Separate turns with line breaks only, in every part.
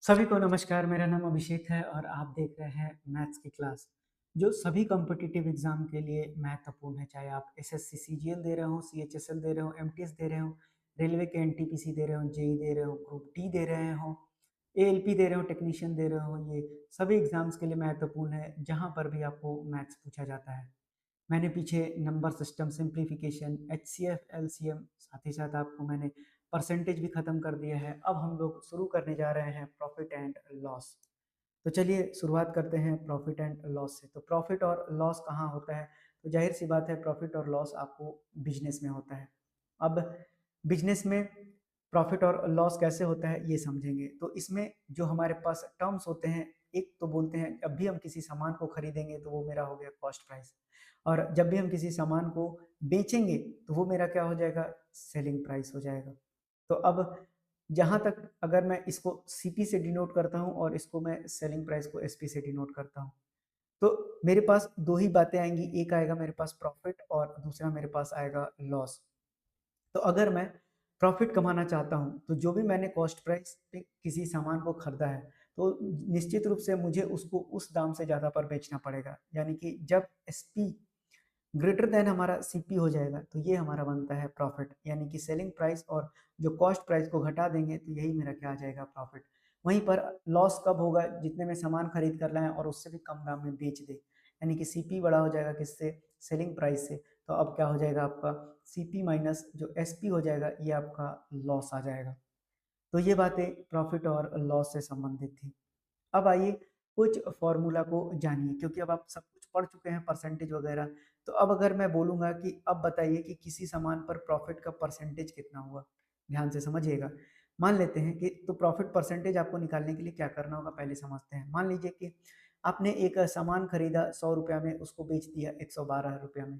सभी को नमस्कार। मेरा नाम अभिषेक है और आप देख रहे हैं मैथ्स की क्लास जो सभी कॉम्पिटिटिव एग्जाम के लिए महत्वपूर्ण है। चाहे आप एसएससी सीजीएल दे रहे हो, सीएचएसएल दे रहे हो, एमटीएस दे रहे हो, रेलवे के एनटीपीसी दे रहे हो, जेई दे रहे हो, ग्रुप डी दे रहे हो, एएलपी दे रहे हो, टेक्नीशियन दे रहे हो, ये सभी एग्जाम्स के लिए महत्वपूर्ण है जहाँ पर भी आपको मैथ्स पूछा जाता है। मैंने पीछे number system simplification, HCF, LCM, साथ ही साथ आपको मैंने परसेंटेज भी खत्म कर दिया है। अब हम लोग शुरू करने जा रहे हैं प्रॉफिट एंड लॉस। तो चलिए शुरुआत करते हैं प्रॉफिट एंड लॉस से। तो प्रॉफिट और लॉस कहाँ होता है? तो जाहिर सी बात है, प्रॉफिट और लॉस आपको बिजनेस में होता है। अब बिजनेस में प्रॉफिट और लॉस कैसे होता है ये समझेंगे। तो इसमें जो हमारे पास टर्म्स होते हैं, एक तो बोलते हैं जब भी हम किसी सामान को खरीदेंगे तो वो मेरा हो गया कॉस्ट प्राइस, और जब भी हम किसी सामान को बेचेंगे तो वो मेरा क्या हो जाएगा? सेलिंग प्राइस हो जाएगा। तो अब जहाँ तक अगर मैं इसको सीपी से डिनोट करता हूँ और इसको मैं सेलिंग प्राइस को एसपी से डिनोट करता हूँ, तो मेरे पास दो ही बातें आएंगी। एक आएगा मेरे पास प्रॉफिट और दूसरा मेरे पास आएगा लॉस। तो अगर मैं प्रॉफिट कमाना चाहता हूँ तो जो भी मैंने कॉस्ट प्राइस पे किसी सामान को खरीदा है, तो निश्चित रूप से मुझे उसको उस दाम से ज़्यादा पर बेचना पड़ेगा। यानी कि जब एसपी ग्रेटर देन हमारा सीपी हो जाएगा तो ये हमारा बनता है प्रॉफिट। यानी कि सेलिंग प्राइस और जो कॉस्ट प्राइस को घटा देंगे तो यही मेरा क्या आ जाएगा? प्रॉफिट। वहीं पर लॉस कब होगा? जितने में सामान खरीद कर लाएं और उससे भी कम दाम में बेच दे। यानी कि सीपी बड़ा हो जाएगा किससे? सेलिंग प्राइस से। तो अब क्या हो जाएगा आपका? सीपी माइनस जो एसपी हो जाएगा ये आपका लॉस आ जाएगा। तो ये बातें प्रॉफिट और लॉस से संबंधित थी। अब आइए कुछ फॉर्मूला को जानिए, क्योंकि अब आप सब कुछ पढ़ चुके हैं परसेंटेज वगैरह। तो अब अगर मैं बोलूँगा कि अब बताइए कि किसी सामान पर प्रॉफिट का परसेंटेज कितना हुआ, ध्यान से समझिएगा। मान लेते हैं कि तो प्रॉफिट परसेंटेज आपको निकालने के लिए क्या करना होगा पहले समझते हैं। मान लीजिए कि आपने एक सामान खरीदा 100 रुपया में, उसको बेच दिया 112 रुपया में।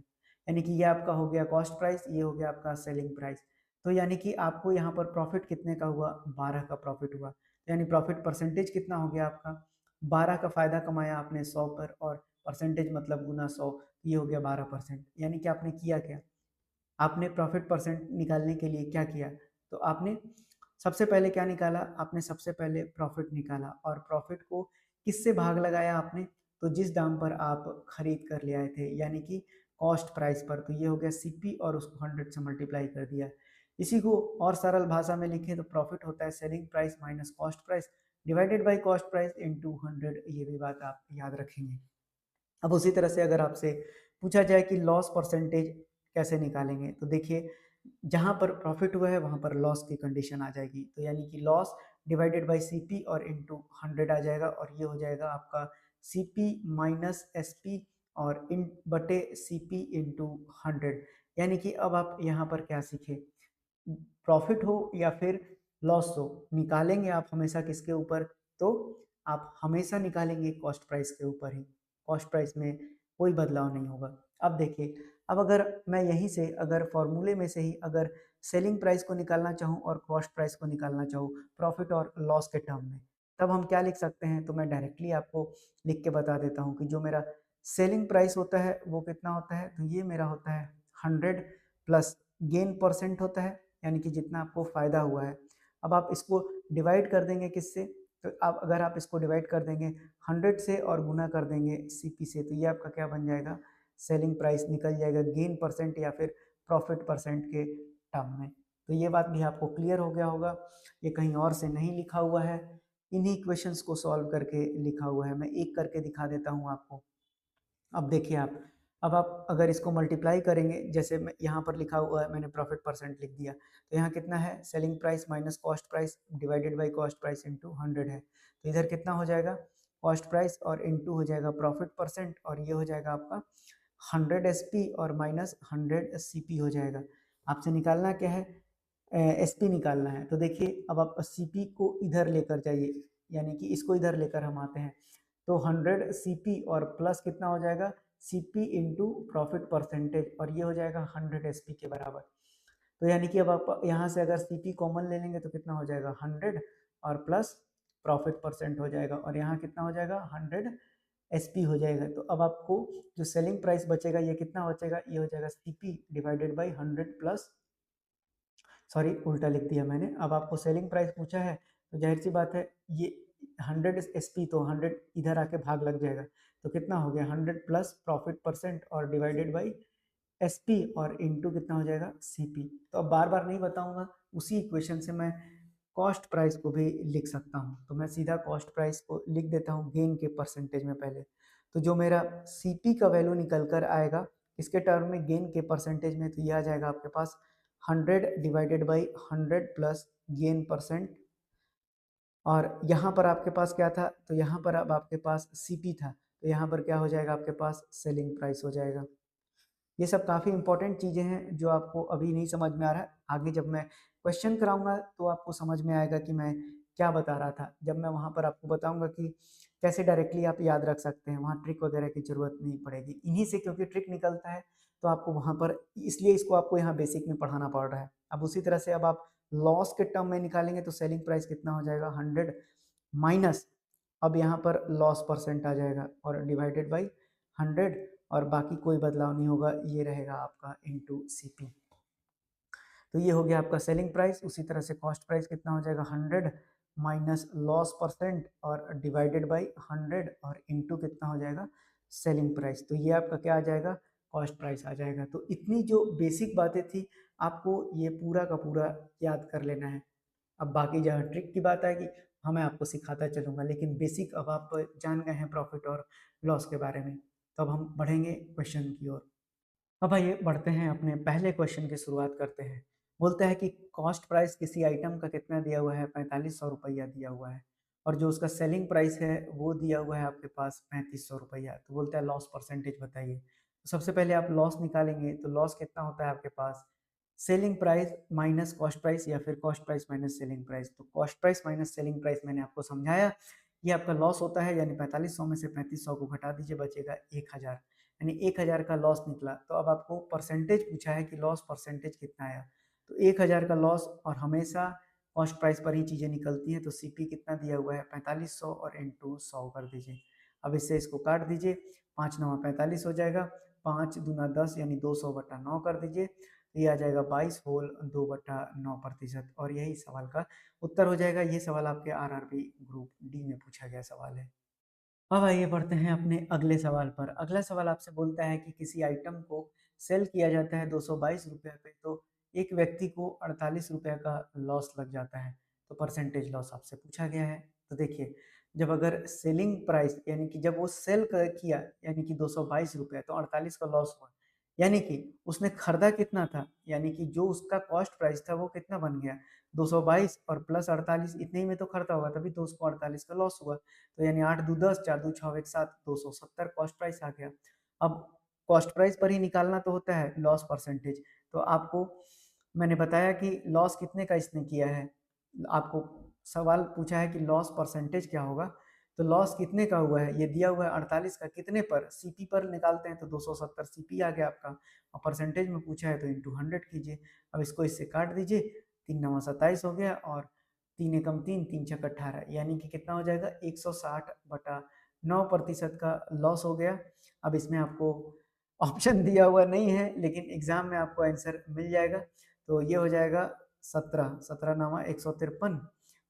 यानी कि ये आपका हो गया कॉस्ट प्राइस, ये हो गया आपका सेलिंग प्राइस। तो यानी कि आपको यहाँ पर प्रॉफिट कितने का हुआ? 12 का प्रॉफिट हुआ। यानी प्रॉफिट परसेंटेज कितना हो गया आपका? 12 का फायदा कमाया आपने 100 पर, और परसेंटेज मतलब गुना 100, ये हो गया 12%। यानी कि आपने किया क्या? आपने प्रॉफिट परसेंट निकालने के लिए क्या किया? तो आपने सबसे पहले क्या निकाला? आपने सबसे पहले प्रॉफिट निकाला, और प्रॉफिट को किससे भाग लगाया आपने? तो जिस दाम पर आप खरीद कर ले आए थे, यानी कि कॉस्ट प्राइस पर। तो ये हो गया सीपी और उसको 100 से मल्टीप्लाई कर दिया। इसी को और सरल भाषा में लिखें तो प्रॉफिट होता है selling price minus cost price divided by cost price into 100। ये भी बात आप याद रखेंगे। अब उसी तरह से अगर आपसे पूछा जाए कि लॉस परसेंटेज कैसे निकालेंगे, तो देखिए जहाँ पर प्रॉफिट हुआ है वहाँ पर लॉस की कंडीशन आ जाएगी। तो यानी कि लॉस डिवाइडेड बाय सीपी और इनटू 100 आ जाएगा, और ये हो जाएगा आपका सीपी माइनस एसपी और इन बटे सीपी इंटू 100। यानी कि अब आप यहाँ पर क्या सीखे? प्रॉफिट हो या फिर लॉस हो, निकालेंगे आप हमेशा किसके ऊपर? तो आप हमेशा निकालेंगे कॉस्ट प्राइस के ऊपर ही। कॉस्ट प्राइस में कोई बदलाव नहीं होगा। अब देखिए, अब अगर मैं यहीं से अगर फॉर्मूले में से ही अगर सेलिंग प्राइस को निकालना चाहूँ और कॉस्ट प्राइस को निकालना चाहूँ प्रॉफिट और लॉस के टर्म में, तब हम क्या लिख सकते हैं? तो मैं डायरेक्टली आपको लिख के बता देता हूँ कि जो मेरा सेलिंग प्राइस होता है वो कितना होता है? तो ये मेरा होता है 100 प्लस गेन परसेंट होता है, यानी कि जितना आपको फायदा हुआ है। अब आप इसको डिवाइड कर देंगे किससे? तो आप अगर आप इसको डिवाइड कर देंगे 100 से और गुना कर देंगे सीपी से, तो ये आपका क्या बन जाएगा? सेलिंग प्राइस निकल जाएगा गेन परसेंट या फिर प्रॉफिट परसेंट के टर्म में। तो ये बात भी आपको क्लियर हो गया होगा। ये कहीं और से नहीं लिखा हुआ है, इन्हीं क्वेश्चंस को सॉल्व करके लिखा हुआ है। मैं एक करके दिखा देता हूँ आपको। अब देखिए आप, अब आप अगर इसको मल्टीप्लाई करेंगे, जैसे मैं यहाँ पर लिखा हुआ है, मैंने प्रॉफिट परसेंट लिख दिया, तो यहाँ कितना है? Selling price minus cost price divided by cost price into 100 है। तो इधर कितना हो जाएगा? कॉस्ट प्राइस और इंटू हो जाएगा प्रॉफिट परसेंट, और ये हो जाएगा आपका 100 एसपी और माइनस 100 सीपी हो जाएगा। आपसे निकालना क्या है? एसपी निकालना है। तो देखिए अब आप सीपी को इधर लेकर जाइए, यानी कि इसको इधर लेकर हम आते हैं। तो 100 सीपी और प्लस कितना हो जाएगा? सीपी इंटू प्रॉफिट परसेंटेज, और ये हो जाएगा 100 एसपी के बराबर। तो यानी कि अब आप यहाँ से अगर सीपी कॉमन ले लेंगे तो कितना हो जाएगा? 100 और प्लस प्रॉफिट परसेंट हो जाएगा, और यहाँ कितना हो जाएगा? 100 एसपी हो जाएगा। तो अब आपको जो सेलिंग प्राइस बचेगा ये कितना बचेगा? ये हो जाएगा CP divided by 100 plus, sorry उल्टा लिख दिया मैंने। अब आपको सेलिंग प्राइस पूछा है तो जाहिर सी बात है ये 100 SP तो 100 इधर आके भाग लग जाएगा, तो कितना हो गया 100 प्लस प्रॉफिट परसेंट और डिवाइडेड बाई SP और इनटू कितना हो जाएगा CP। तो अब बार बार नहीं बताऊंगा, उसी इक्वेशन से मैं कॉस्ट प्राइस को भी लिख सकता हूँ। तो मैं सीधा कॉस्ट प्राइस को लिख देता हूँ गेन के परसेंटेज में पहले। तो जो मेरा CP का वैल्यू निकल कर आएगा इसके टर्म में गेन के परसेंटेज में, तो ये आ जाएगा आपके पास 100 divided by 100 plus gain percent. और यहाँ पर आपके पास क्या था, तो यहाँ पर अब आपके पास CP था, तो यहाँ पर क्या हो जाएगा आपके पास सेलिंग प्राइस हो जाएगा। ये सब काफ़ी इंपॉर्टेंट चीज़ें हैं जो आपको अभी नहीं समझ में आ रहा है, आगे जब मैं क्वेश्चन कराऊंगा तो आपको समझ में आएगा कि मैं क्या बता रहा था। जब मैं वहाँ पर आपको बताऊंगा कि कैसे डायरेक्टली आप याद रख सकते हैं, वहाँ ट्रिक वगैरह की जरूरत नहीं पड़ेगी। इन्हीं से क्योंकि ट्रिक निकलता है तो आपको वहाँ पर, इसलिए इसको आपको यहाँ बेसिक में पढ़ाना पड़ रहा है। अब उसी तरह से अब आप लॉस के टर्म में निकालेंगे तो सेलिंग प्राइस कितना हो जाएगा 100 माइनस, अब यहाँ पर लॉस परसेंट आ जाएगा और डिवाइडेड बाई 100 और बाकी कोई बदलाव नहीं होगा, ये रहेगा आपका इनटू CP। तो ये हो गया आपका सेलिंग प्राइस। उसी तरह से कॉस्ट प्राइस कितना हो जाएगा 100 माइनस लॉस परसेंट और डिवाइडेड बाई 100 और इनटू कितना हो जाएगा सेलिंग प्राइस। तो ये आपका क्या आ जाएगा कॉस्ट प्राइस आ जाएगा। तो इतनी जो बेसिक बातें थी आपको ये पूरा का पूरा याद कर लेना है। अब बाकी जहाँ ट्रिक की बात आएगी हाँ मैं आपको सिखाता चलूँगा, लेकिन बेसिक अब आप जान गए हैं प्रॉफिट और लॉस के बारे में। तो अब हम बढ़ेंगे क्वेश्चन की ओर। अब आइए बढ़ते हैं, अपने पहले क्वेश्चन की शुरुआत करते हैं। बोलता है कि कॉस्ट प्राइस किसी आइटम का कितना दिया हुआ है 4500 रुपया दिया हुआ है, और जो उसका सेलिंग प्राइस है वो दिया हुआ है आपके पास 3500 रुपया। तो बोलता है लॉस परसेंटेज बताइए। तो सबसे पहले आप लॉस निकालेंगे, तो लॉस कितना होता है आपके पास selling price minus cost price या फिर cost price minus selling price. तो cost price minus selling price मैंने आपको समझाया, ये आपका लॉस होता है, यानी 4500 में से 3500 को घटा दीजिए बचेगा 1000, यानी 1000 का लॉस निकला। तो अब आपको परसेंटेज पूछा है कि लॉस परसेंटेज कितना आया, तो 1000 का लॉस, और हमेशा कॉस्ट प्राइस पर ही चीज़ें निकलती हैं। तो CP कितना दिया हुआ है 4500 और इंटू 100 कर दीजिए। अब इससे इसको काट दीजिए, 5 9 45 हो जाएगा, 5 दूना 10 यानी 200 बटा 9 कर दीजिए, तो ये आ जाएगा 22 होल 2/9%। और यही सवाल का उत्तर हो जाएगा। ये सवाल आपके RRB ग्रुप D में पूछा गया सवाल है। अब आइए बढ़ते हैं अपने अगले सवाल पर। अगला सवाल आपसे बोलता है कि किसी आइटम को सेल किया जाता है 222 रुपये पे, तो एक व्यक्ति को 48 रुपये का लॉस लग जाता है। तो परसेंटेज लॉस आपसे पूछा गया है। तो देखिए, जब अगर सेलिंग प्राइस यानी कि जब वो किया यानी कि 222 रुपये, तो 48 का लॉस हुआ, यानी कि उसने खरीदा कितना था, यानी कि जो उसका कॉस्ट प्राइस था वो कितना बन गया 222 और प्लस 48, इतने ही में तो खरीदा होगा, तभी तो उसको 48 का लॉस हुआ। तो यानी 8 दू 10 4 दू 6 एक 7 270 कॉस्ट प्राइस आ गया। अब कॉस्ट प्राइस पर ही निकालना तो होता है लॉस परसेंटेज। तो आपको मैंने बताया कि लॉस कितने का इसने किया है, आपको सवाल पूछा है कि लॉस परसेंटेज क्या होगा। तो लॉस कितने का हुआ है, ये दिया हुआ है 48 का, कितने पर CP पर निकालते हैं तो 270 CP आ गया आपका, और परसेंटेज में पूछा है तो इंटू 100 कीजिए। अब इसको इससे काट दीजिए, 3 9 27 हो गया, और 3 एकम 3 3 छक 18, यानी कि कितना हो जाएगा 160/9% का लॉस हो गया। अब इसमें आपको ऑप्शन दिया हुआ नहीं है, लेकिन एग्जाम में आपको आंसर मिल जाएगा। तो ये हो जाएगा 17 17 नामा 153,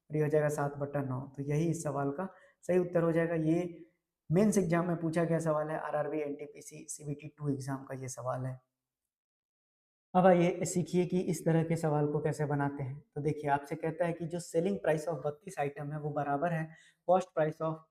और ये हो जाएगा 7/9। तो यही इस सवाल का सही उत्तर हो जाएगा। ये मेंस एग्जाम में पूछा गया सवाल है, RRB NTPC CBT 2 एग्जाम का ये सवाल है। अब आइए सीखिए कि इस तरह के सवाल को कैसे बनाते हैं। तो देखिए, आपसे कहता है कि जो सेलिंग प्राइस ऑफ 32 आइटम है वो बराबर है कॉस्ट प्राइस ऑफ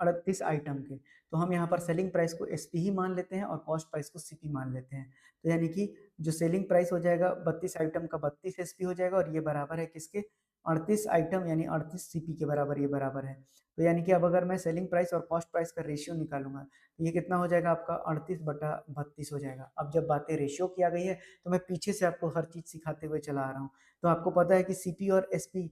38 आइटम के। तो हम यहाँ पर सेलिंग प्राइस को SP ही मान लेते हैं और कॉस्ट प्राइस को CP मान लेते हैं। तो यानी कि जो सेलिंग प्राइस हो जाएगा 32 आइटम का 32 SP हो जाएगा, और ये बराबर है किसके 38 आइटम यानी 38 CP के बराबर ये बराबर है। तो यानी कि अब अगर मैं सेलिंग प्राइस और कॉस्ट प्राइस का रेशियो निकालूंगा तो ये कितना हो जाएगा आपका 38/32 हो जाएगा। अब जब बातें रेशियो की आ गई है तो मैं पीछे से आपको हर चीज सिखाते हुए चला आ रहा हूँ। तो आपको पता है कि SP और SP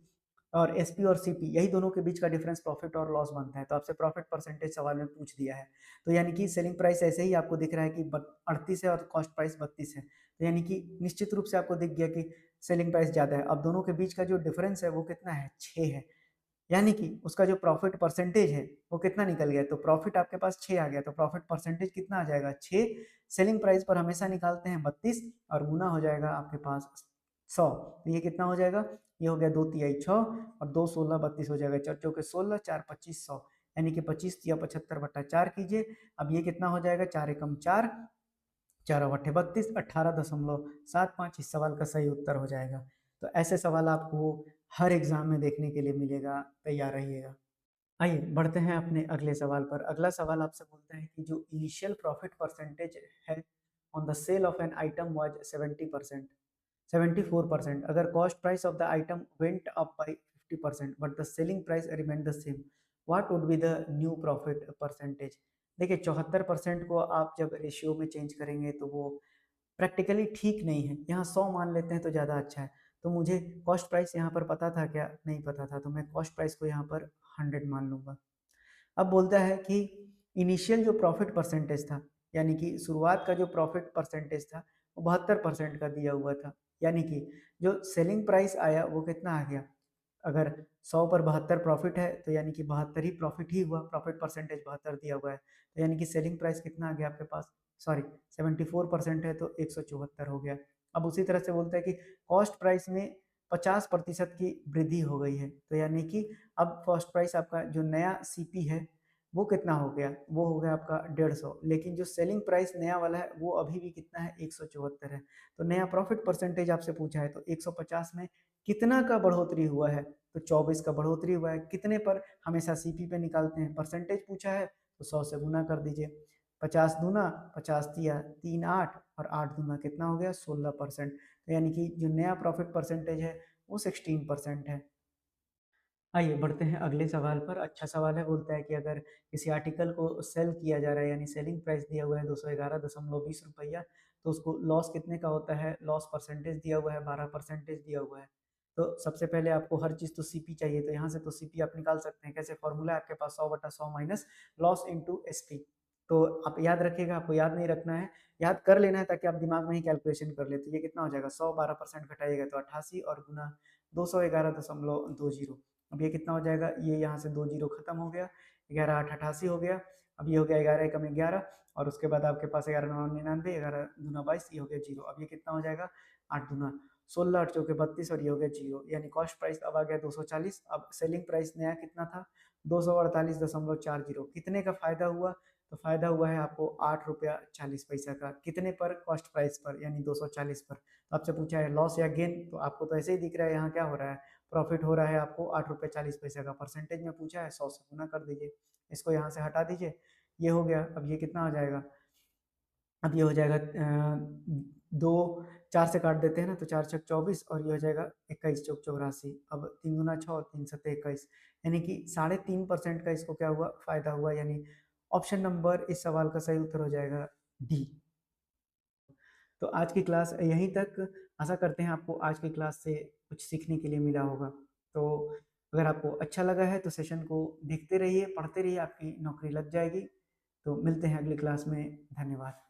यही दोनों के बीच का डिफरेंस प्रॉफिट और लॉस बनता है। तो आपसे प्रॉफिट परसेंटेज सवाल में पूछ दिया है। तो यानी कि सेलिंग प्राइस ऐसे ही आपको दिख रहा है कि 38 है और कॉस्ट प्राइस 32 है, तो यानी कि निश्चित रूप से आपको दिख गया कि सेलिंग प्राइस ज्यादा है। अब दोनों के बीच का जो डिफरेंस है वो कितना है 6 है, यानी कि उसका जो प्रॉफिट परसेंटेज है वो कितना निकल गया। तो प्रॉफिट आपके पास 6 आ गया, तो प्रॉफिट परसेंटेज कितना आ जाएगा 6। सेलिंग प्राइस पर हमेशा निकालते हैं 32 और गुना हो जाएगा आपके पास 100, तो ये कितना हो जाएगा ये हो गया 2 तिहाई 6 और 2 16 32 हो जाएगा, 4 चौके 16, 4 25 100, यानी कि 25 तिया 75 बटा 4 कीजिए। अब ये कितना हो जाएगा, 4 एकम 4, 4 अट्ठे 32, 18.75। इस सवाल का सही उत्तर हो जाएगा। तो ऐसे सवाल आपको हर एग्जाम में देखने के लिए मिलेगा, तैयार रहिएगा। आइए बढ़ते हैं अपने अगले सवाल पर। अगला सवाल आपसे बोलता है कि जो इनिशियल प्रॉफिट परसेंटेज है on the sale of an item was 70%, 74%। अगर cost price of the item went up by 50% but the selling price remain the same, what would be the new profit percentage. देखिए 74% को आप जब ratio में change करेंगे तो वो practically ठीक नहीं है। यहाँ 100 मान लेते हैं तो ज़्यादा अच्छा है। तो मुझे कॉस्ट प्राइस यहाँ पर पता था क्या, नहीं पता था, तो मैं कॉस्ट प्राइस को यहाँ पर 100 मान लूंगा। अब बोलता है कि इनिशियल जो प्रॉफिट परसेंटेज था, यानी कि शुरुआत का जो प्रॉफिट परसेंटेज था वो 72% का दिया हुआ था, यानी कि जो सेलिंग प्राइस आया वो कितना आ गया, अगर 100 पर 72 प्रॉफिट है तो यानी कि 72 ही प्रॉफिट ही हुआ, प्रॉफिट परसेंटेज 72 दिया हुआ है, तो यानी कि सेलिंग प्राइस कितना आ गया आपके पास, सॉरी 74% है तो 174 हो गया। अब उसी तरह से बोलता है कि कॉस्ट प्राइस में 50% की वृद्धि हो गई है, तो यानी कि अब कॉस्ट प्राइस आपका जो नया सीपी है वो कितना हो गया, वो हो गया आपका 150, लेकिन जो सेलिंग प्राइस नया वाला है वो अभी भी कितना है, 174 है। तो नया प्रॉफिट परसेंटेज आपसे पूछा है तो 150 में कितना का बढ़ोतरी हुआ है, तो 24 का बढ़ोतरी हुआ है। कितने पर, हमेशा सीपी पे निकालते हैं, परसेंटेज पूछा है तो 100 से गुना कर दीजिए। 50 दूना 50 तिया 3 8 और 8 दूना कितना हो गया, 16%। तो यानी कि जो नया प्रॉफिट परसेंटेज है वो 16% है। आइए बढ़ते हैं अगले सवाल पर। अच्छा सवाल है, बोलता है कि अगर किसी आर्टिकल को सेल किया जा रहा है, यानी सेलिंग प्राइस दिया हुआ है 211.20 रुपया, तो उसको लॉस कितने का होता है, लॉस परसेंटेज दिया हुआ है 12% दिया हुआ है। तो सबसे पहले आपको हर चीज़ तो सीपी चाहिए, तो यहाँ से तो सीपी आप निकाल सकते हैं। कैसे, फॉर्मूला है आपके पास 100/100 माइनस लॉस इंटू एसपी। तो आप याद रखिएगा, आपको याद नहीं रखना है, याद कर लेना है ताकि आप दिमाग में ही कैलकुलेशन कर ले। तो ये कितना हो जाएगा, 100 12% घटाइएगा तो 88 और गुना 211.20। अब ये कितना हो जाएगा, ये यहाँ से 2 जीरो खत्म हो गया, 11 8 88 हो गया। अब ये हो गया 11 एकम 11 और उसके बाद आपके पास 11 9 99, 11 दूना 22, ये हो गया जीरो। अब ये कितना हो जाएगा, 8 दूना 16, 8 चौके 32 और ये हो गया जीरो, यानी कॉस्ट प्राइस अब आ गया 240। अब सेलिंग प्राइस नया कितना था, 248.40। कितने का फायदा हुआ, तो फायदा हुआ है आपको 8 रुपया 40 पैसा का। कितने पर, कॉस्ट प्राइस पर, यानी 240 पर। तो आपसे पूछा है लॉस या गेन, तो आपको तो ऐसे ही दिख रहा है यहाँ क्या हो रहा है, प्रॉफिट हो रहा है आपको 8 रुपये 40 पैसा का। परसेंटेज में पूछा है 100 से गुना कर दीजिए, इसको यहाँ से हटा दीजिए, ये हो गया। अब ये कितना हो जाएगा, अब ये हो जाएगा दो, 4 से काट देते हैं ना, तो 4 छक 24 और ये हो जाएगा 21 चौक 84। अब 3 दूना 6 और 3 सत्ते 21, यानी कि 3.5% का इसको क्या हुआ, फायदा हुआ, यानी ऑप्शन नंबर इस सवाल का सही उत्तर हो जाएगा डी। तो आज की क्लास यहीं तक। आशा करते हैं आपको आज की क्लास से कुछ सीखने के लिए मिला होगा। तो अगर आपको अच्छा लगा है तो सेशन को देखते रहिए, पढ़ते रहिए, आपकी नौकरी लग जाएगी। तो मिलते हैं अगली क्लास में, धन्यवाद।